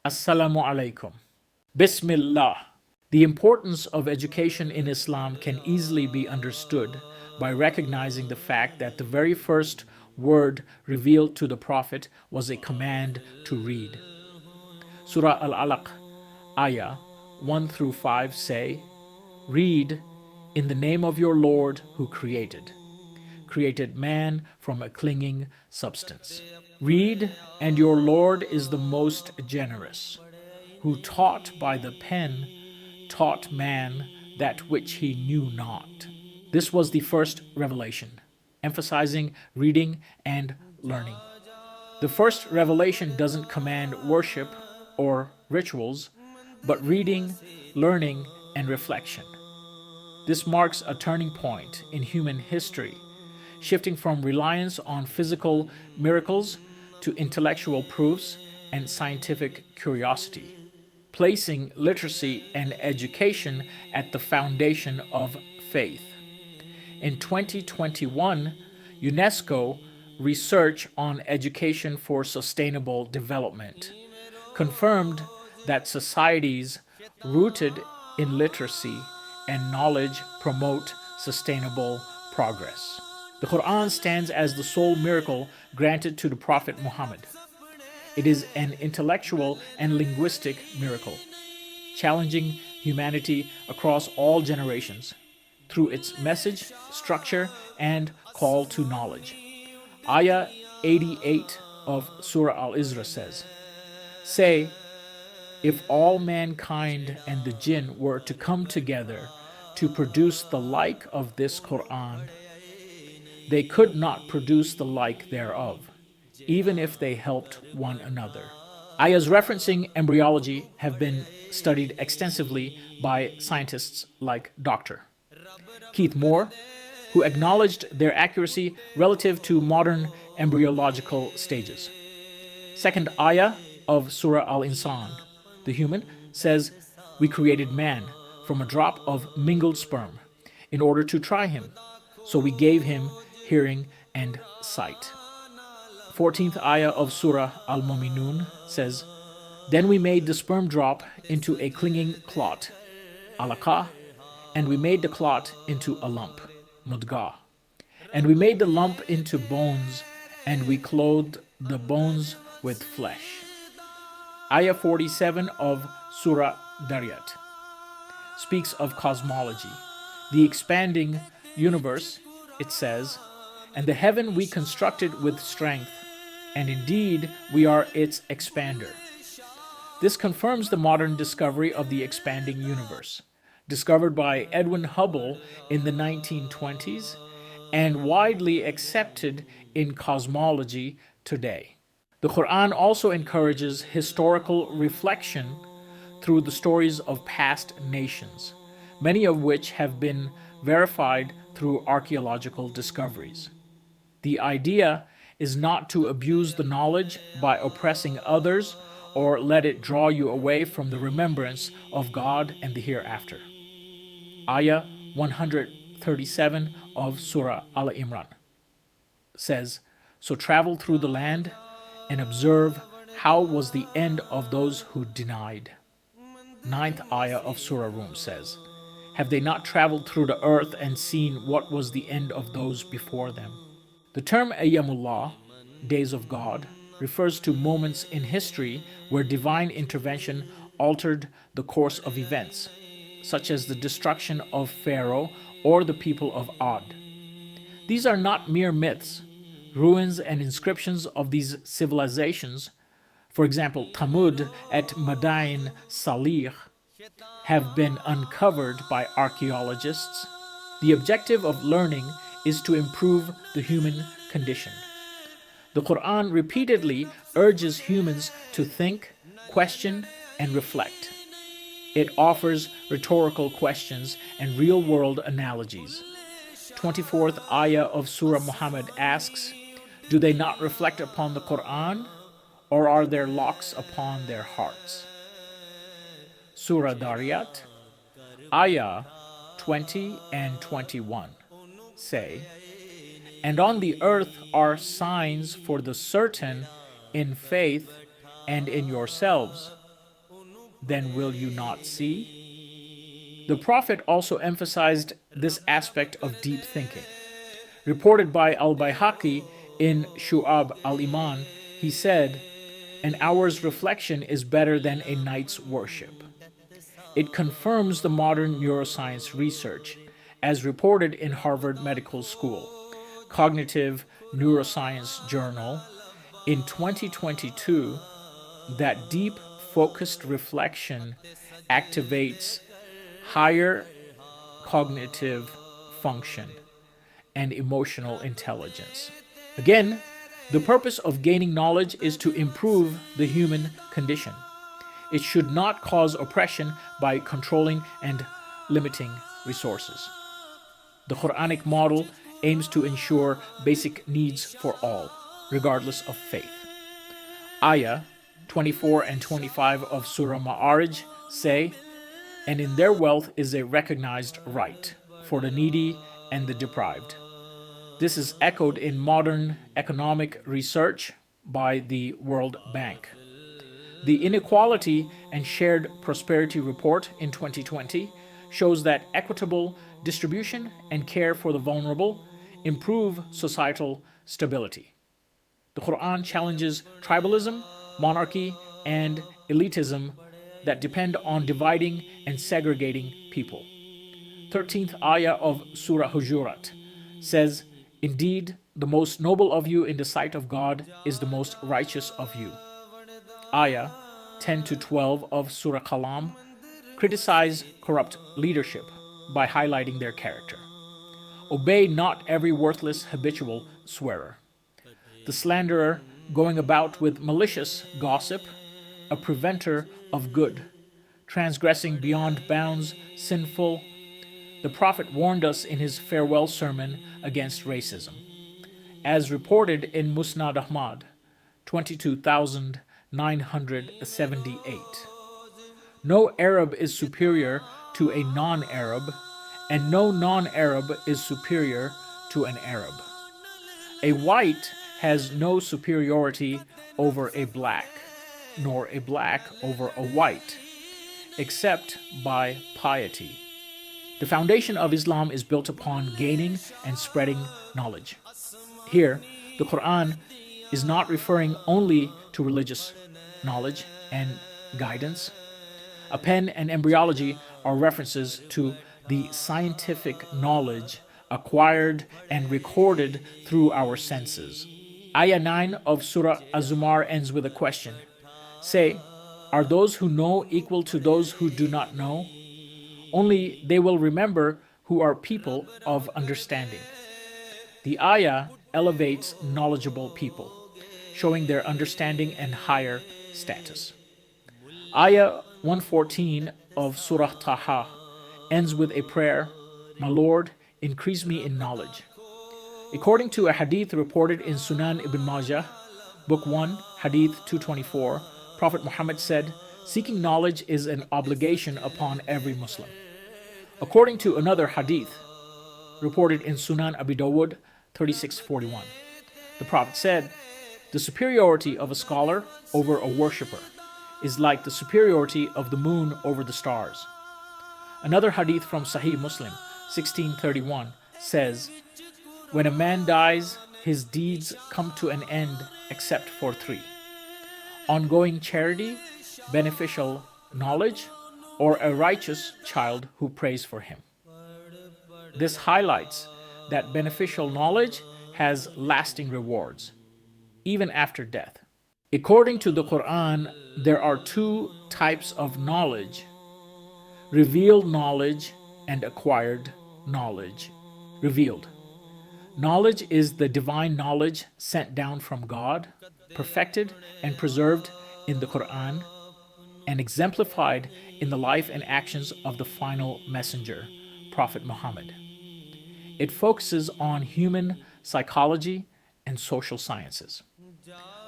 Assalamu alaikum. Bismillah. The importance of education in Islam can easily be understood by recognizing the fact that the very first word revealed to the Prophet was a command to read. Surah Al-Alaq, Ayah 1 through 5 say, "Read in the name of your Lord who created man from a clinging substance. Read, and your Lord is the most generous, who taught by the pen taught man that which he knew not." This was the first revelation, emphasizing reading and learning. The first revelation doesn't command worship or rituals, but reading, learning, and reflection. This marks a turning point in human history, shifting from reliance on physical miracles to intellectual proofs and scientific curiosity, placing literacy and education at the foundation of faith. In 2021, UNESCO Research on Education for Sustainable Development confirmed that societies rooted in literacy and knowledge promote sustainable progress. The Quran stands as the sole miracle granted to the Prophet Muhammad. It is an intellectual and linguistic miracle, challenging humanity across all generations through its message, structure, and call to knowledge. Ayah 88 of Surah Al-Isra says, "Say, if all mankind and the jinn were to come together to produce the like of this Quran, they could not produce the like thereof, even if they helped one another." Ayahs referencing embryology have been studied extensively by scientists like Dr. Keith Moore, who acknowledged their accuracy relative to modern embryological stages. Second ayah of Surah Al-Insan, the human, says, "We created man from a drop of mingled sperm in order to try him, so we gave him hearing and sight." 14th ayah of Surah Al-Mu'minun says, "Then we made the sperm drop into a clinging clot, alaqah, and we made the clot into a lump, mudghah, and we made the lump into bones, and we clothed the bones with flesh." Ayah 47 of Surah Dariyat speaks of cosmology, the expanding universe. It says, "And the heaven we constructed with strength, and indeed we are its expander." This confirms the modern discovery of the expanding universe, discovered by Edwin Hubble in the 1920s and widely accepted in cosmology today. The Quran also encourages historical reflection through the stories of past nations, many of which have been verified through archaeological discoveries. The idea is not to abuse the knowledge by oppressing others or let it draw you away from the remembrance of God and the hereafter. Ayah 137 of Surah Al-Imran says, "So travel through the land and observe how was the end of those who denied." 9th ayah of Surah Rum says, "Have they not traveled through the earth and seen what was the end of those before them?" The term Ayyamullah, days of God, refers to moments in history where divine intervention altered the course of events, such as the destruction of Pharaoh or the people of Ad. These are not mere myths. Ruins and inscriptions of these civilizations, for example, Thamud at Madain Salih, have been uncovered by archaeologists. The objective of learning is to improve the human condition. The Quran repeatedly urges humans to think, question, and reflect. It offers rhetorical questions and real-world analogies. 24th ayah of Surah Muhammad asks, "Do they not reflect upon the Quran, or are there locks upon their hearts?" Surah Dariyat, ayah 20 and 21 say, "And on the earth are signs for the certain in faith and in yourselves, then will you not see? The Prophet also emphasized this aspect of deep thinking. Reported by Al-Bayhaqi in Shu'ab al-Iman, he said, "An hour's reflection is better than a night's worship." It confirms the modern neuroscience research, as reported in Harvard Medical School, Cognitive Neuroscience Journal, in 2022, that deep, focused reflection activates higher cognitive function and emotional intelligence. Again, the purpose of gaining knowledge is to improve the human condition. It should not cause oppression by controlling and limiting resources. The Quranic model aims to ensure basic needs for all, regardless of faith. Ayah 24 and 25 of Surah Ma'arij say, "And in their wealth is a recognized right for the needy and the deprived." This is echoed in modern economic research by the World Bank. The Inequality and Shared Prosperity Report in 2020 shows that equitable distribution and care for the vulnerable improve societal stability. The Quran challenges tribalism, monarchy, and elitism that depend on dividing and segregating people. 13th ayah of Surah Hujurat says, "Indeed, the most noble of you in the sight of God is the most righteous of you." Ayah 10 to 12 of Surah Kalam criticize corrupt leadership by highlighting their character. "Obey not every worthless habitual swearer, the slanderer going about with malicious gossip, a preventer of good, transgressing beyond bounds, sinful." The Prophet warned us in his farewell sermon against racism. As reported in Musnad Ahmad, 22,978. No Arab is superior to a non-Arab, and no non-Arab is superior to an Arab. A white has no superiority over a black, nor a black over a white, except by piety. The foundation of Islam is built upon gaining and spreading knowledge. Here, the Quran is not referring only to religious knowledge and guidance. A pen and embryology are references to the scientific knowledge acquired and recorded through our senses. Ayah 9 of Surah Az-Zumar ends with a question. Say, "Are those who know equal to those who do not know? Only they will remember who are people of understanding." The ayah elevates knowledgeable people, showing their understanding and higher status. Ayah 114 of Surah Taha ends with a prayer, "My Lord, increase me in knowledge." According to a hadith reported in Sunan Ibn Majah, Book 1, Hadith 224, Prophet Muhammad said, "Seeking knowledge is an obligation upon every Muslim." According to another hadith reported in Sunan Abi Dawud 3641, the Prophet said, "The superiority of a scholar over a worshipper is like the superiority of the moon over the stars." Another hadith from Sahih Muslim 1631 says, "When a man dies, his deeds come to an end except for three: ongoing charity, beneficial knowledge, or a righteous child who prays for him." This highlights that beneficial knowledge has lasting rewards, even after death. According to the Quran, there are two types of knowledge: revealed knowledge and acquired knowledge. Revealed knowledge is the divine knowledge sent down from God, perfected and preserved in the Quran, and exemplified in the life and actions of the final messenger, Prophet Muhammad. It focuses on human psychology and social sciences.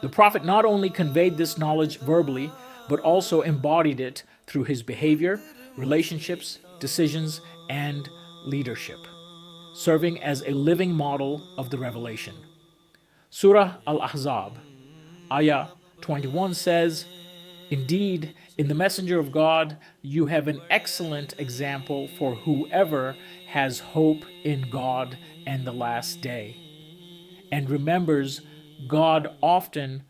The Prophet not only conveyed this knowledge verbally, but also embodied it through his behavior, relationships, decisions, and leadership, serving as a living model of the revelation. Surah Al-Ahzab, Ayah 21 says, "Indeed, In the Messenger of God, you have an excellent example for whoever has hope in God and the last day and remembers God often.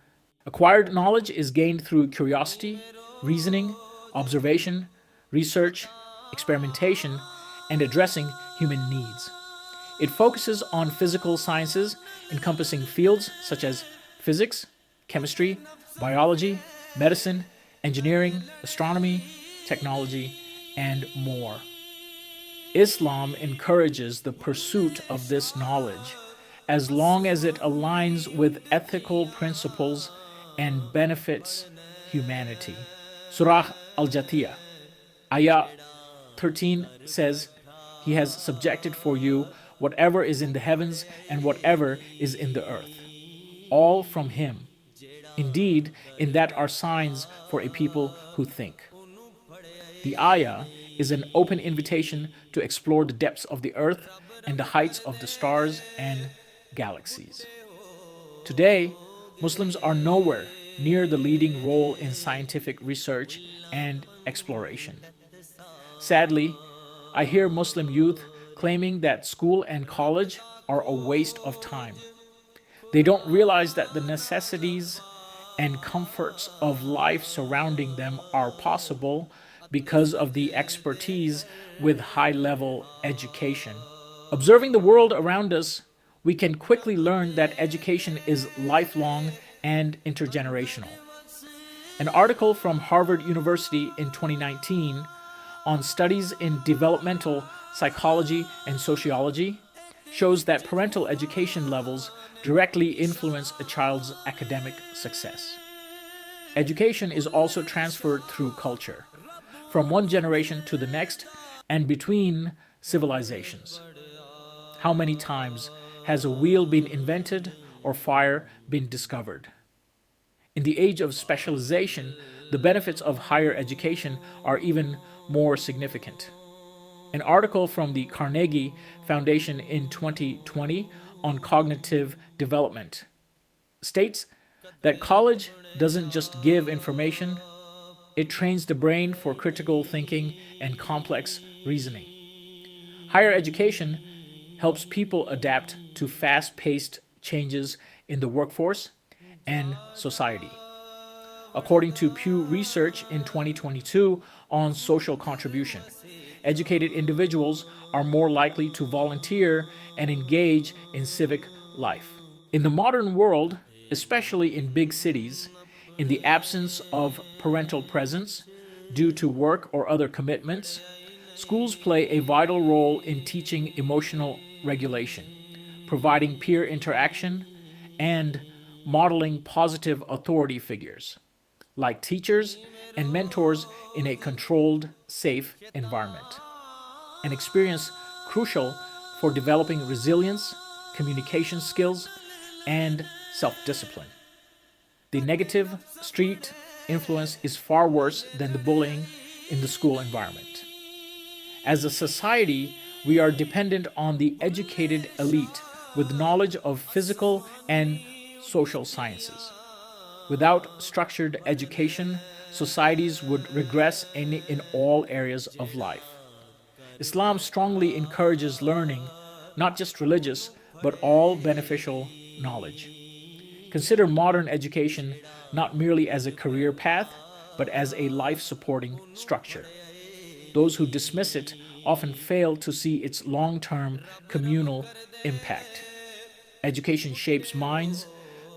Acquired knowledge is gained through curiosity, reasoning, observation, research, experimentation, and addressing human needs. It focuses on physical sciences encompassing fields such as physics, chemistry, biology, medicine, engineering, astronomy, technology, and more. Islam encourages the pursuit of this knowledge as long as it aligns with ethical principles and benefits humanity. Surah Al-Jathiyah, Ayah 13 says, He has subjected for you whatever is in the heavens and whatever is in the earth, all from Him. Indeed, in that are signs for a people who think. The ayah is an open invitation to explore the depths of the earth and the heights of the stars and galaxies. Today, Muslims are nowhere near the leading role in scientific research and exploration. Sadly, I hear Muslim youth claiming that school and college are a waste of time. They don't realize that the necessities and comforts of life surrounding them are possible because of the expertise with high-level education. Observing the world around us, we can quickly learn that education is lifelong and intergenerational. An article from Harvard University in 2019 on studies in developmental psychology and sociology shows that parental education levels directly influence a child's academic success. Education is also transferred through culture, from one generation to the next and between civilizations. How many times has a wheel been invented or fire been discovered? In the age of specialization, the benefits of higher education are even more significant. An article from the Carnegie Foundation in 2020 on cognitive development states that college doesn't just give information, it trains the brain for critical thinking and complex reasoning. Higher education helps people adapt to fast-paced changes in the workforce and society. According to Pew Research in 2022 on social contribution, educated individuals are more likely to volunteer and engage in civic life. In the modern world, especially in big cities, in the absence of parental presence due to work or other commitments, schools play a vital role in teaching emotional regulation, providing peer interaction, and modeling positive authority figures, like teachers and mentors in a controlled, safe environment. An experience crucial for developing resilience, communication skills, and self-discipline. The negative street influence is far worse than the bullying in the school environment. As a society, we are dependent on the educated elite with knowledge of physical and social sciences. Without structured education, societies would regress in all areas of life. Islam strongly encourages learning, not just religious, but all beneficial knowledge. Consider modern education not merely as a career path, but as a life-supporting structure. Those who dismiss it often fail to see its long-term communal impact. Education shapes minds,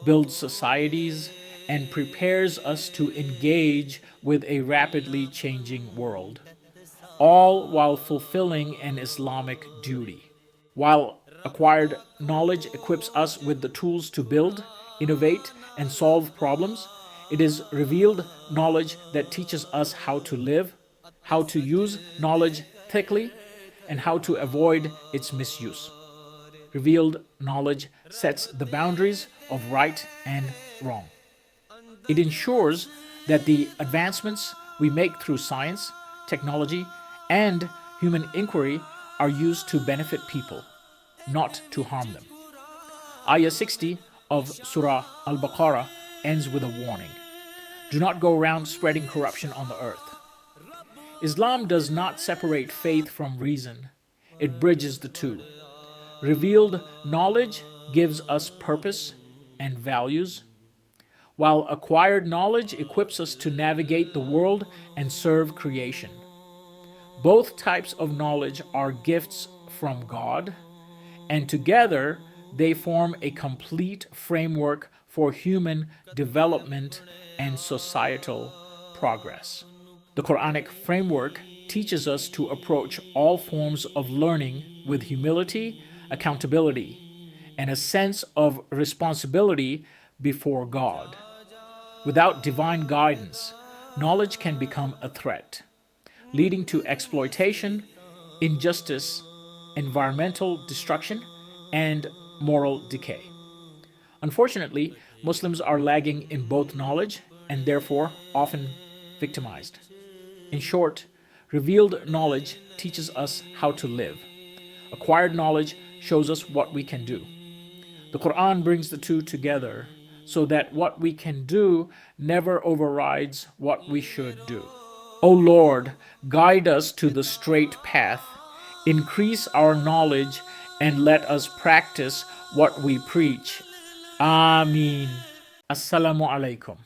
builds societies, and prepares us to engage with a rapidly changing world, all while fulfilling an Islamic duty. While acquired knowledge equips us with the tools to build, innovate, and solve problems, it is revealed knowledge that teaches us how to live, how to use knowledge ethically, and how to avoid its misuse. Revealed knowledge sets the boundaries of right and wrong. It ensures that the advancements we make through science, technology, and human inquiry are used to benefit people, not to harm them. Ayah 60 of Surah Al-Baqarah ends with a warning. Do not go around spreading corruption on the earth. Islam does not separate faith from reason, it bridges the two. Revealed knowledge gives us purpose and values, while acquired knowledge equips us to navigate the world and serve creation. Both types of knowledge are gifts from God, and together they form a complete framework for human development and societal progress. The Quranic framework teaches us to approach all forms of learning with humility, accountability, and a sense of responsibility before God. Without divine guidance, knowledge can become a threat, leading to exploitation, injustice, environmental destruction, and moral decay. Unfortunately, Muslims are lagging in both knowledge and therefore often victimized. In short, revealed knowledge teaches us how to live. Acquired knowledge shows us what we can do. The Quran brings the two together so that what we can do never overrides what we should do. O Lord, guide us to the straight path, increase our knowledge, and let us practice what we preach. Ameen. Assalamu alaikum.